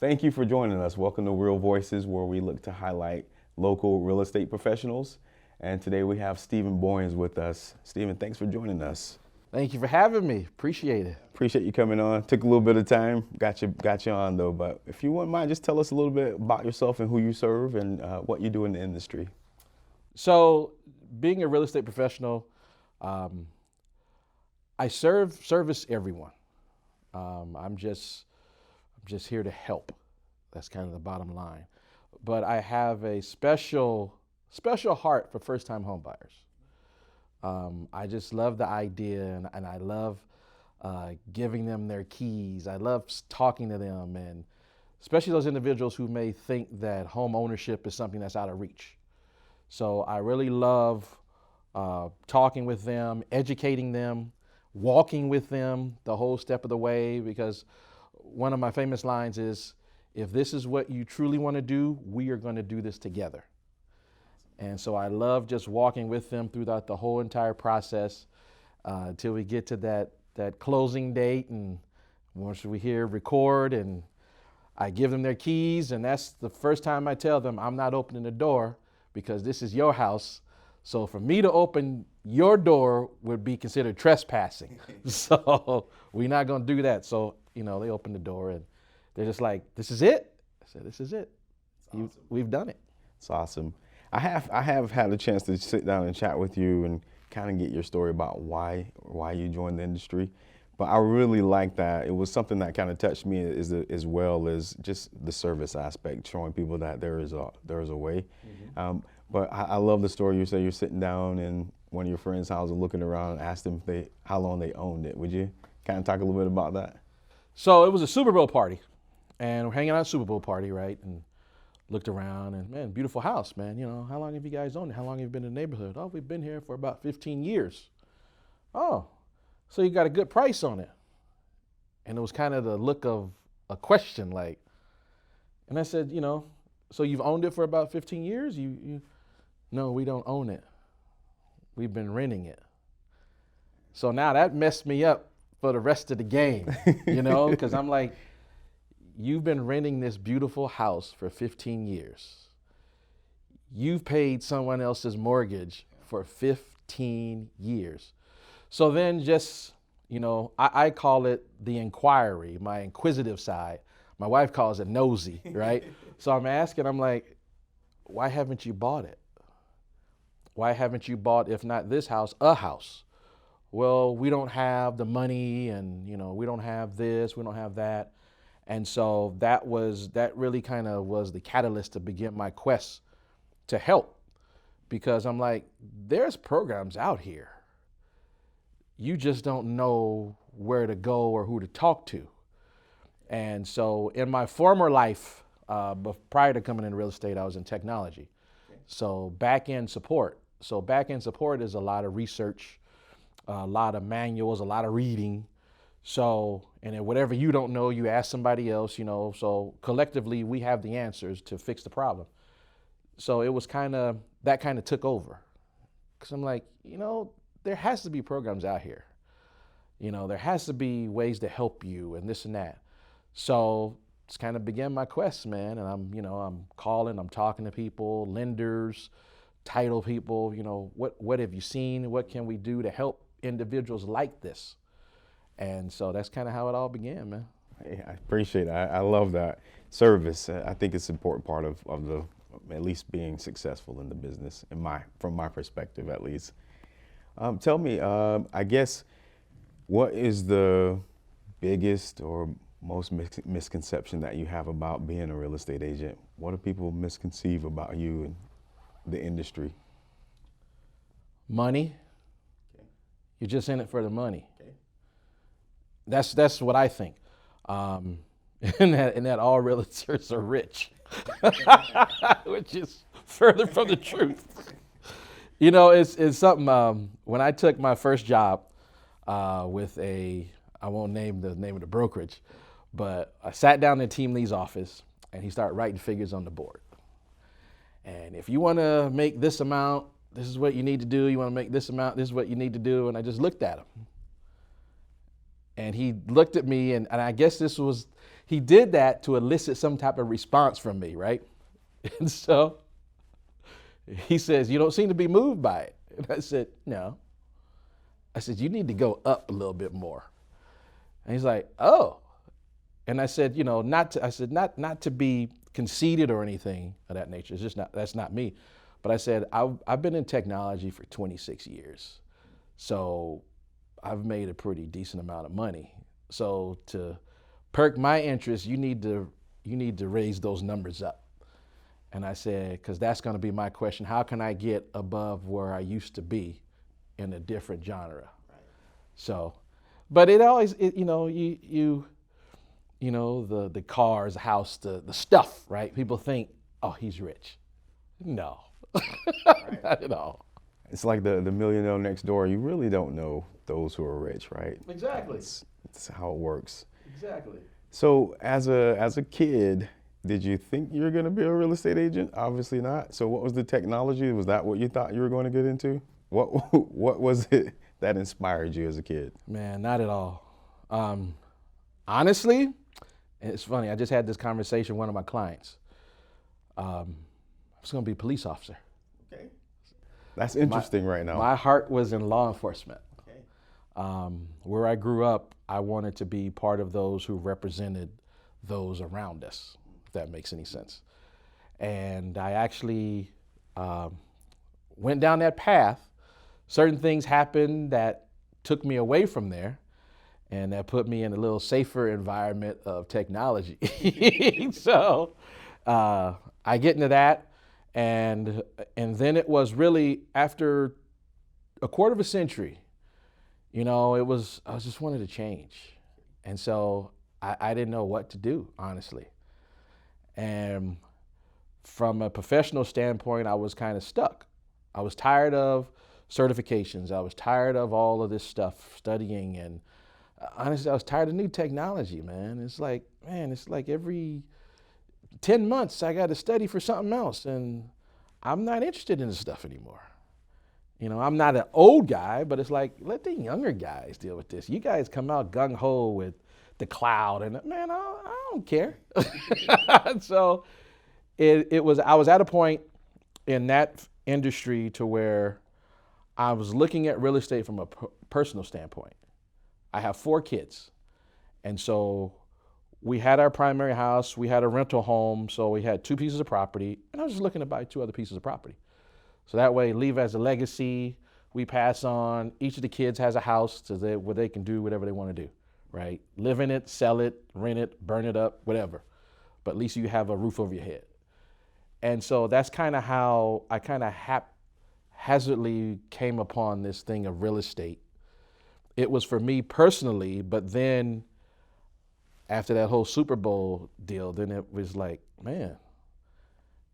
Thank you for joining us. Welcome to Real Voices, where we look to highlight local real estate professionals. And today we have Stephen Boyns with us. Stephen, thanks for joining us. Thank you for having me. Appreciate it. Appreciate you coming on. Took a little bit of time. Got you on though. But if you wouldn't mind, just tell us a little bit about yourself and who you serve and what you do in the industry. So, being a real estate professional, I service everyone. I'm just here to help. That's kind of the bottom line. But I have a special heart for first-time homebuyers. I just love the idea, and I love giving them their keys. I love talking to them, and especially those individuals who may think that home ownership is something that's out of reach. So I really love talking with them, educating them, walking with them the whole step of the way, because one of my famous lines is, if this is what you truly want to do, we are going to do this together. And so I love just walking with them throughout the whole entire process until we get to that closing date. And once we hear record, and I give them their keys, and that's the first time I tell them, I'm not opening the door because this is your house. So for me to open your door would be considered trespassing. So we're not going to do that. So, they open the door and they're just like, this is it? I said, this is it. Awesome. We've done it. It's awesome. I have had a chance to sit down and chat with you and kind of get your story about why you joined the industry. But I really like that. It was something that kind of touched me as well as just the service aspect, showing people that there is a way. Mm-hmm. But I love the story. You say you're sitting down in one of your friends' house and looking around and asked them how long they owned it. Would you kind of talk a little bit about that? So it was a Super Bowl party, and we're hanging out at a Super Bowl party, right? And looked around, and man, beautiful house, man. How long have you guys owned it? How long have you been in the neighborhood? Oh, we've been here for about 15 years. Oh, so you got a good price on it. And it was kind of the look of a question, like, and I said, so you've owned it for about 15 years? No, we don't own it. We've been renting it. So now that messed me up for the rest of the game, because I'm like, you've been renting this beautiful house for 15 years. You've paid someone else's mortgage for 15 years. So then just, I call it the inquiry, my inquisitive side. My wife calls it nosy, right? So I'm asking, I'm like, why haven't you bought it? Why haven't you bought, if not this house, a house? Well, we don't have the money, and, we don't have this, we don't have that. And so that really kind of was the catalyst to begin my quest to help, because I'm like, there's programs out here. You just don't know where to go or who to talk to. And so in my former life, prior to coming into real estate, I was in technology. Okay. So back-end support. So back-end support is a lot of research, a lot of manuals, a lot of reading. So, and then whatever you don't know, you ask somebody else, so collectively we have the answers to fix the problem. So it was that kind of took over. Because I'm like, there has to be programs out here. There has to be ways to help you and this and that. So it's kind of began my quest, man. And I'm calling, I'm talking to people, lenders, title people, what have you seen? What can we do to help individuals like this? And so that's kind of how it all began, man. Hey, I appreciate it. I love that service. I think it's an important part of the, at least being successful in the business, from my perspective, at least. Tell me, I guess, what is the biggest or most misconception that you have about being a real estate agent? What do people misconceive about you and the industry? Money. Okay. You're just in it for the money. Okay. That's what I think. And that all realtors are rich, which is further from the truth. It's something, when I took my first job with I won't name the name of the brokerage, but I sat down in Team Lee's office, and he started writing figures on the board. And if you want to make this amount, this is what you need to do. You want to make this amount, this is what you need to do. And I just looked at him. And he looked at me, and I guess he did that to elicit some type of response from me, right? And so he says, you don't seem to be moved by it. And I said, no. I said, you need to go up a little bit more. And he's like, oh. And I said, not to be conceited or anything of that nature. It's just that's not me. But I said, I've been in technology for 26 years. So I've made a pretty decent amount of money. So to perk my interest, you need to raise those numbers up. And I said, because that's going to be my question. How can I get above where I used to be in a different genre? Right. So, but it always, the cars, the house, the stuff, right? People think, oh, he's rich. No, Right. not at all. It's like the millionaire next door. You really don't know those who are rich, right? Exactly. It's how it works. Exactly. So as a kid, did you think you were going to be a real estate agent? Obviously not. So what was the technology? Was that what you thought you were going to get into? What was it that inspired you as a kid? Man, not at all. Honestly, it's funny. I just had this conversation with one of my clients. I was going to be a police officer. Okay. That's interesting right now. My heart was in law enforcement. Okay. Where I grew up, I wanted to be part of those who represented those around us, if that makes any sense. And I actually went down that path. Certain things happened that took me away from there, and that put me in a little safer environment of technology. So I get into that, and then it was really after a quarter of a century, I just wanted to change. And so I didn't know what to do, honestly. And from a professional standpoint, I was kind of stuck. I was tired of certifications. I was tired of all of this stuff, studying, and honestly, I was tired of new technology, man. It's like every 10 months I got to study for something else, and I'm not interested in this stuff anymore. I'm not an old guy, but it's like, let the younger guys deal with this. You guys come out gung-ho with the cloud, and man, I don't care. So I was at a point in that industry to where I was looking at real estate from a personal standpoint. I have 4 kids. And so we had our primary house, we had a rental home, so we had 2 pieces of property, and I was just looking to buy 2 other pieces of property. So that way, leave as a legacy, we pass on, each of the kids has a house where they can do whatever they want to do, right? Live in it, sell it, rent it, burn it up, whatever. But at least you have a roof over your head. And so that's kind of how I kind of haphazardly came upon this thing of real estate. It was for me personally, but then after that whole Super Bowl deal, then it was like, man.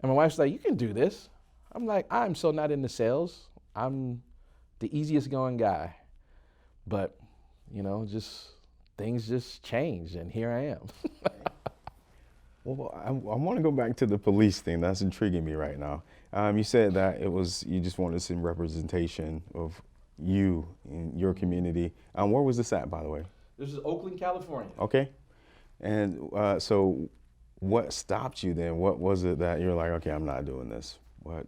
And my wife's like, you can do this. I'm like, I'm so not into sales. I'm the easiest going guy. But, things just changed, and here I am. Well, I want to go back to the police thing. That's intriguing me right now. You said that you just wanted some representation of you in your community. Where was this at, by the way? This is Oakland, California. Okay. And so what stopped you then? What was it that you're like, okay, I'm not doing this? What?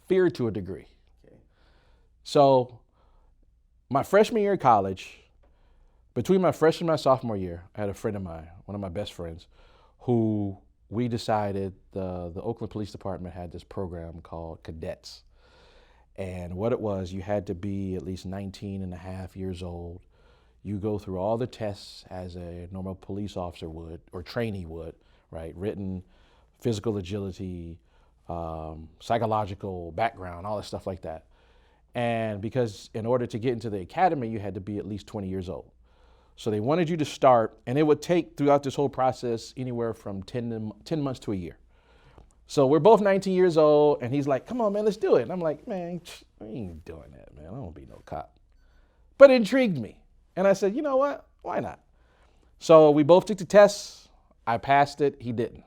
Fear to a degree. Okay. So my freshman year of college, between my freshman and my sophomore year, I had a friend of mine, one of my best friends, who we decided the Oakland Police Department had this program called Cadets. And what it was, you had to be at least 19 and a half years old. You go through all the tests as a normal police officer would, or trainee would, right? Written, physical agility, psychological background, all that stuff like that. And because in order to get into the academy, you had to be at least 20 years old. So they wanted you to start, and it would take throughout this whole process anywhere from 10 months to a year. So we're both 19 years old, and he's like, come on, man, let's do it. And I'm like, man, I ain't doing that, man. I don't want to be no cop. But it intrigued me. And I said, you know what? Why not? So we both took the tests. I passed it. He didn't.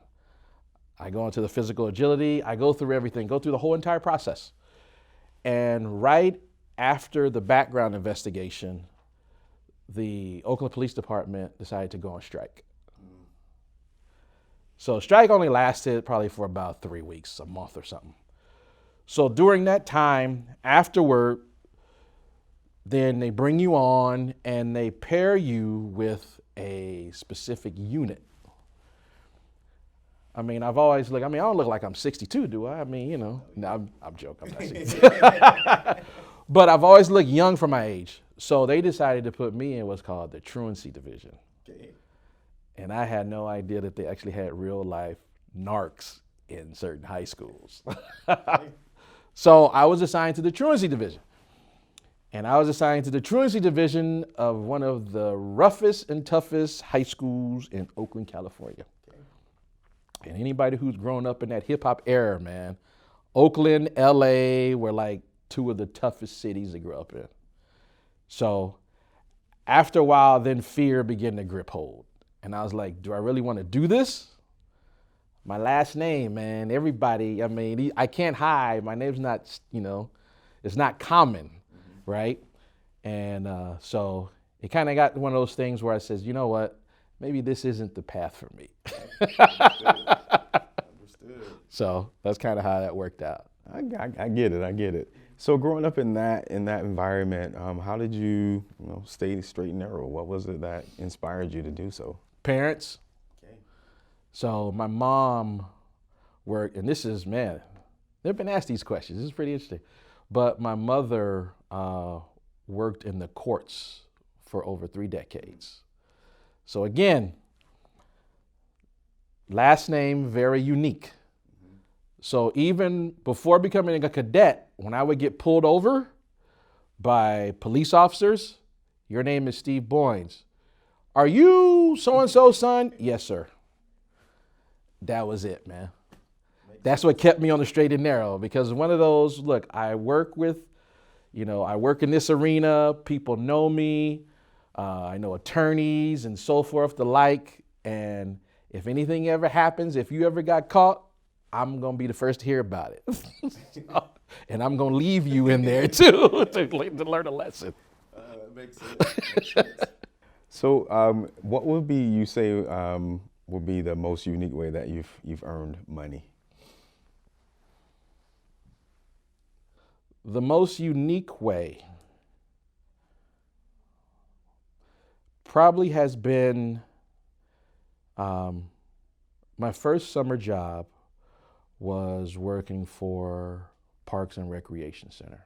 I go into the physical agility. I go through everything, go through the whole entire process. And right after the background investigation, the Oakland Police Department decided to go on strike. So strike only lasted probably for about 3 weeks, a month or something. So during that time, afterward, then they bring you on and they pair you with a specific unit. I mean, I don't look like I'm 62, do I? I mean, you know, no, I'm joking, I'm not 62. But I've always looked young for my age. So they decided to put me in what's called the truancy division. Okay. And I had no idea that they actually had real life narcs in certain high schools. So I was assigned to the truancy division. And I was assigned to the truancy division of one of the roughest and toughest high schools in Oakland, California. Okay. And anybody who's grown up in that hip hop era, man, Oakland, LA were like two of the toughest cities to grow up in. So after a while, then fear began to grip hold. And I was like, do I really want to do this? My last name, man, everybody, I mean, I can't hide. My name's not, you know, it's not common, right? And so it kind of got one of those things where I says, you know what, maybe this isn't the path for me. Understood. So that's kind of how that worked out. I get it. So growing up in that environment, how did you stay straight and narrow? What was it that inspired you to do so? Parents. Okay. So my mom worked, and this is, man, they've been asked these questions. This is pretty interesting. But my mother worked in the courts for over 3 decades. So again, last name very unique. So even before becoming a cadet, when I would get pulled over by police officers, your name is Steve Boyns. Are you so-and-so's son? Yes, sir. That was it, man. That's what kept me on the straight and narrow, because one of those, look, I work in this arena. People know me. I know attorneys and so forth, the like. And if anything ever happens, if you ever got caught, I'm going to be the first to hear about it. And I'm going to leave you in there too to learn a lesson. Makes sense. So what would be, you say, would be the most unique way that you've earned money? The most unique way probably has been my first summer job was working for Parks and Recreation Center.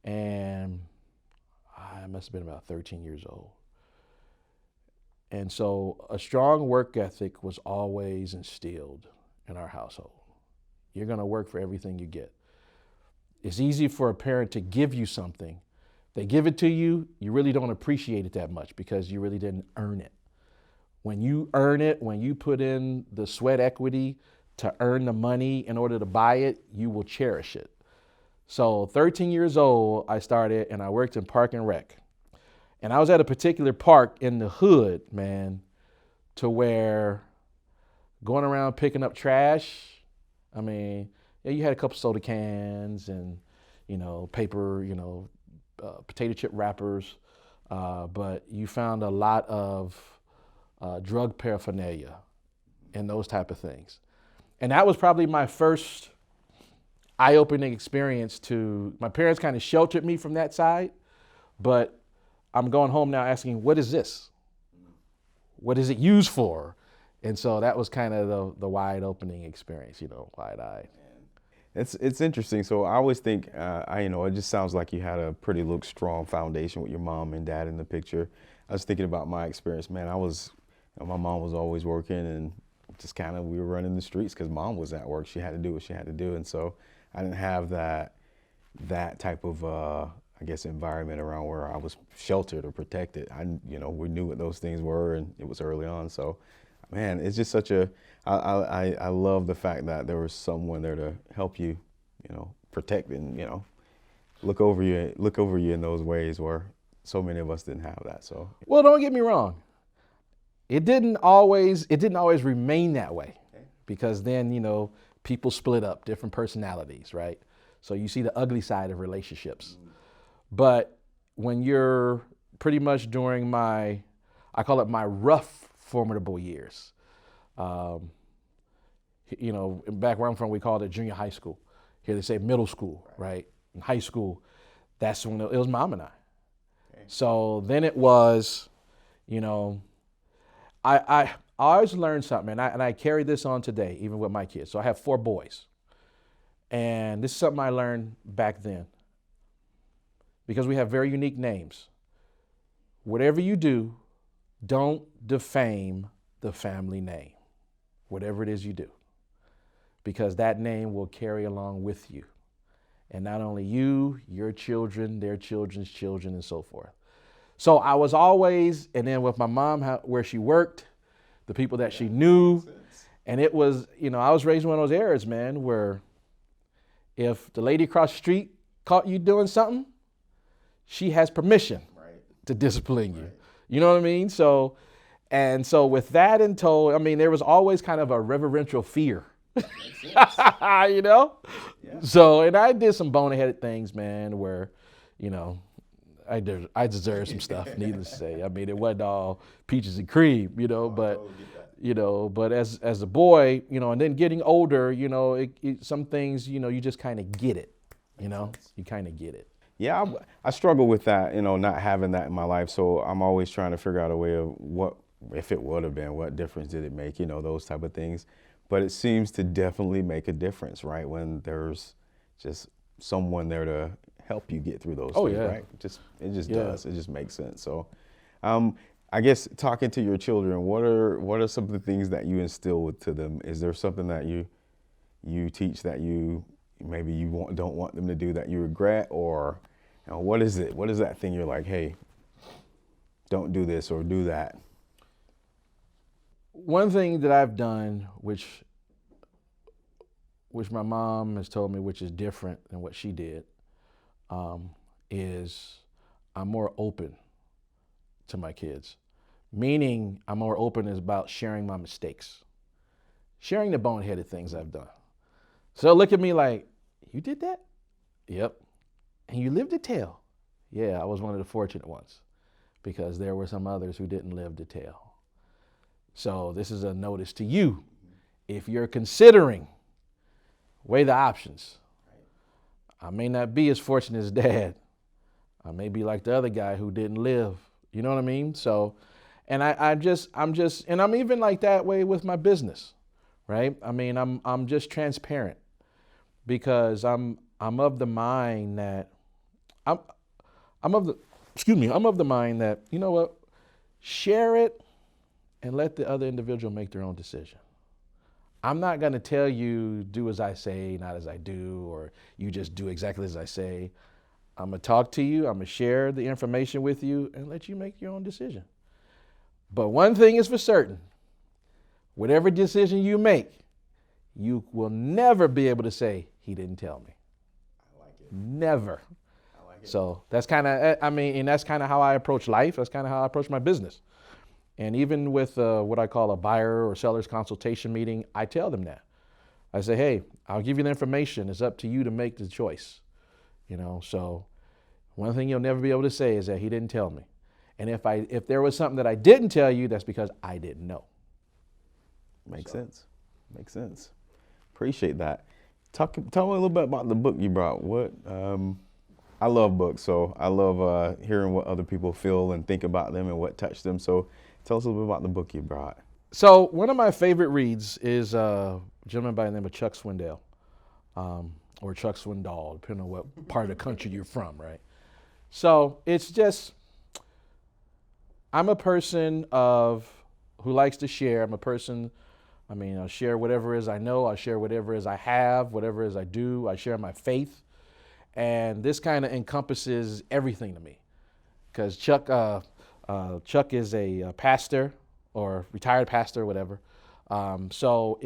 And I must have been about 13 years old. And so a strong work ethic was always instilled in our household. You're going to work for everything you get. It's easy for a parent to give you something. They give it to you, you really don't appreciate it that much because you really didn't earn it. When you earn it, when you put in the sweat equity to earn the money in order to buy it, you will cherish it. So 13 years old, I started and I worked in Park and Rec. And I was at a particular park in the hood, man, to where going around picking up trash, I mean, yeah, you had a couple soda cans and, paper, potato chip wrappers, but you found a lot of drug paraphernalia and those type of things. And that was probably my first eye-opening experience my parents kind of sheltered me from that side, but I'm going home now asking, what is this? What is it used for? And so that was kind of the wide-opening experience, wide-eyed. It's interesting. So I always think, it just sounds like you had a pretty strong foundation with your mom and dad in the picture. I was thinking about my experience, man. My mom was always working and just we were running the streets because mom was at work. She had to do what she had to do. And so I didn't have that type of, environment around where I was sheltered or protected. We knew what those things were and it was early on. So, man, it's just I love the fact that there was someone there to help you, protect and, look over you in those ways where so many of us didn't have that. So, well, don't get me wrong. It didn't always remain that way, because then, people split up, different personalities, right? So you see the ugly side of relationships. But when you're pretty much during my, I call it my rough formidable years. Um, back where I'm from, we called it junior high school. Here they say middle school, right? In high school, that's when it was mom and I. Okay. So then it was, I always learned something, and I carry this on today, even with my kids. So I have 4 boys. And this is something I learned back then. Because we have very unique names. Whatever you do, don't defame the family name. Whatever it is you do. Because that name will carry along with you. And not only you, your children, their children's children, and so forth. So I was always, and then with my mom, where she worked, the people that she knew, and it was, I was raised in one of those eras, man, where if the lady across the street caught you doing something, she has permission to discipline you. You know what I mean? So with that in tow, there was always kind of a reverential fear. Yeah. So, and I did some boneheaded things, man, where, I deserved some stuff, needless to say. It wasn't all peaches and cream, but as a boy, and then getting older, some things, you just kind of get it, you kind of get it. Yeah, I struggle with that, not having that in my life. So I'm always trying to figure out a way of what, if it would have been, what difference did it make, those type of things. But it seems to definitely make a difference, right? When there's just someone there to help you get through those things, right? It just does. It just makes sense. So I guess talking to your children, what are some of the things that you instill to them? Is there something that you teach that maybe you don't want them to do that you regret, or what is it? What is that thing you're like, hey, don't do this or do that? One thing that I've done, which my mom has told me, which is different than what she did, is I'm more open to my kids. Meaning I'm more open is about sharing my mistakes, sharing the boneheaded things I've done. So look at me like, you did that? Yep. And you lived to tell. Yeah, I was one of the fortunate ones, because there were some others who didn't live to tell. So this is a notice to you. If you're considering, weigh the options. I may not be as fortunate as Dad. I may be like the other guy who didn't live. You know what I mean? So, and I'm even like that way with my business, right? I'm just transparent, because I'm of the mind that I'm of the mind that, you know what, share it and let the other individual make their own decision. I'm not going to tell you do as I say, not as I do, or you just do exactly as I say. I'm going to talk to you, I'm going to share the information with you and let you make your own decision. But one thing is for certain, whatever decision you make, you will never be able to say, he didn't tell me. I like it. Never. I like it. So that's kind of, and that's kind of how I approach life. That's kind of how I approach my business. And even with what I call a buyer or seller's consultation meeting, I tell them that. I say, hey, I'll give you the information. It's up to you to make the choice. So one thing you'll never be able to say is that he didn't tell me. And if there was something that I didn't tell you, that's because I didn't know. Makes sense. Appreciate that. Tell me a little bit about the book you brought. I love books, so I love hearing what other people feel and think about them and what touched them. So tell us a little bit about the book you brought. So one of my favorite reads is a gentleman by the name of Chuck Swindoll, or Chuck Swindoll, depending on what part of the country you're from, right? So it's just, I'm a person who likes to share. I'm a person, I'll share whatever it is I know. I'll share whatever it is I have, whatever it is I do. I share my faith. And this kind of encompasses everything to me. Because Chuck is a pastor, or retired pastor, or whatever. So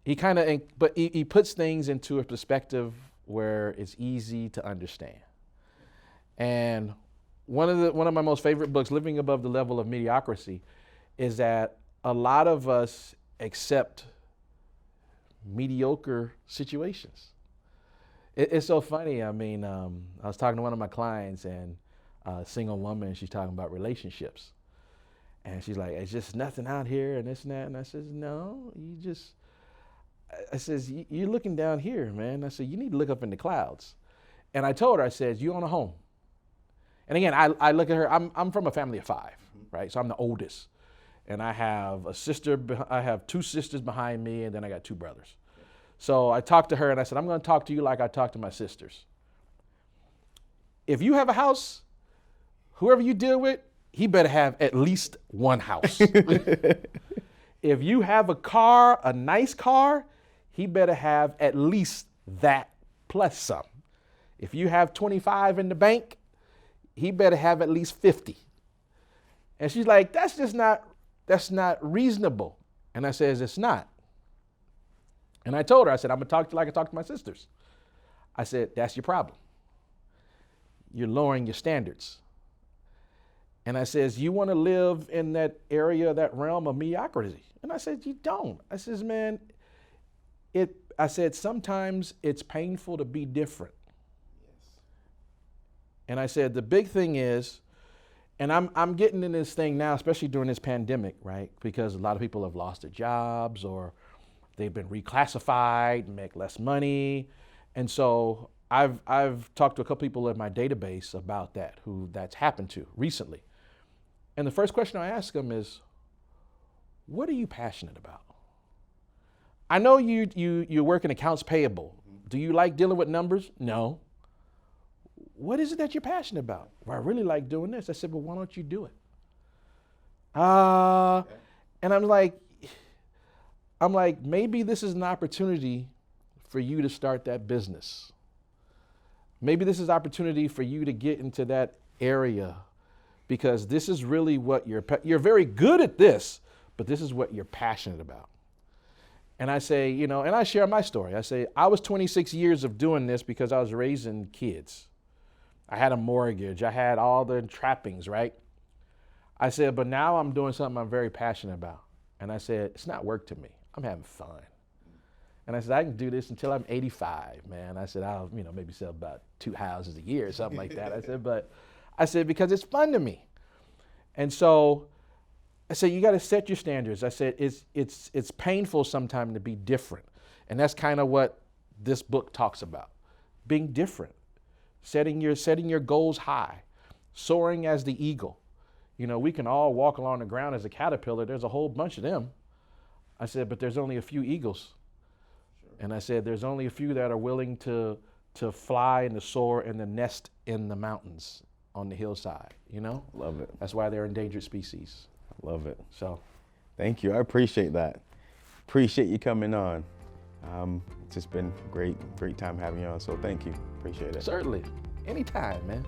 he puts things into a perspective where it's easy to understand. And one of my most favorite books, Living Above the Level of Mediocrity, is that a lot of us accept mediocre situations. It's so funny. I was talking to one of my clients, and single woman, and she's talking about relationships. And she's like, it's just nothing out here and this and that. And I says, no, I says, you're looking down here, man. I said, you need to look up in the clouds. And I told her, I said, you own a home. And again, I look at her, I'm from a family of 5, right? So I'm the oldest. And I have I have 2 sisters behind me, and then I got 2 brothers. So I talked to her and I said, I'm going to talk to you like I talk to my sisters. If you have a house, whoever you deal with, he better have at least 1 house. If you have a car, a nice car, he better have at least that plus some. If you have 25 in the bank, he better have at least 50. And she's like, that's not reasonable. And I says, it's not. And I told her, I said, I'm going to talk to you like I talk to my sisters. I said, that's your problem. You're lowering your standards. And I says, you want to live in that area, that realm of mediocrity. And I said, you don't. I says, man, I said, sometimes it's painful to be different. Yes. And I said, the big thing is, and I'm getting in this thing now, especially during this pandemic, right? Because a lot of people have lost their jobs or they've been reclassified and make less money. And so I've talked to a couple people in my database about that, who that's happened to recently. And the first question I ask them is, what are you passionate about? I know you work in accounts payable. Do you like dealing with numbers? No. What is it that you're passionate about? Well, I really like doing this. I said, well, why don't you do it? And I'm like, maybe this is an opportunity for you to start that business. Maybe this is an opportunity for you to get into that area, because this is really what you're very good at this, but this is what you're passionate about. And I say, and I share my story. I say, I was 26 years of doing this because I was raising kids. I had a mortgage. I had all the trappings, right? I said, but now I'm doing something I'm very passionate about. And I said, it's not work to me. I'm having fun. And I said, I can do this until I'm 85, man. I said, I'll, maybe sell about 2 houses a year or something like that. I said, because it's fun to me. And so I said, you got to set your standards. I said, it's painful sometimes to be different. And that's kind of what this book talks about, being different, setting your goals high, soaring as the eagle. We can all walk along the ground as a caterpillar. There's a whole bunch of them. I said, but there's only a few eagles. Sure. And I said, there's only a few that are willing to fly and to soar and to nest in the mountains on the hillside, Love it. That's why they're endangered species. I love it. So. Thank you. I appreciate that. Appreciate you coming on. It's just been great time having you on. So thank you. Appreciate it. Certainly. Anytime, man.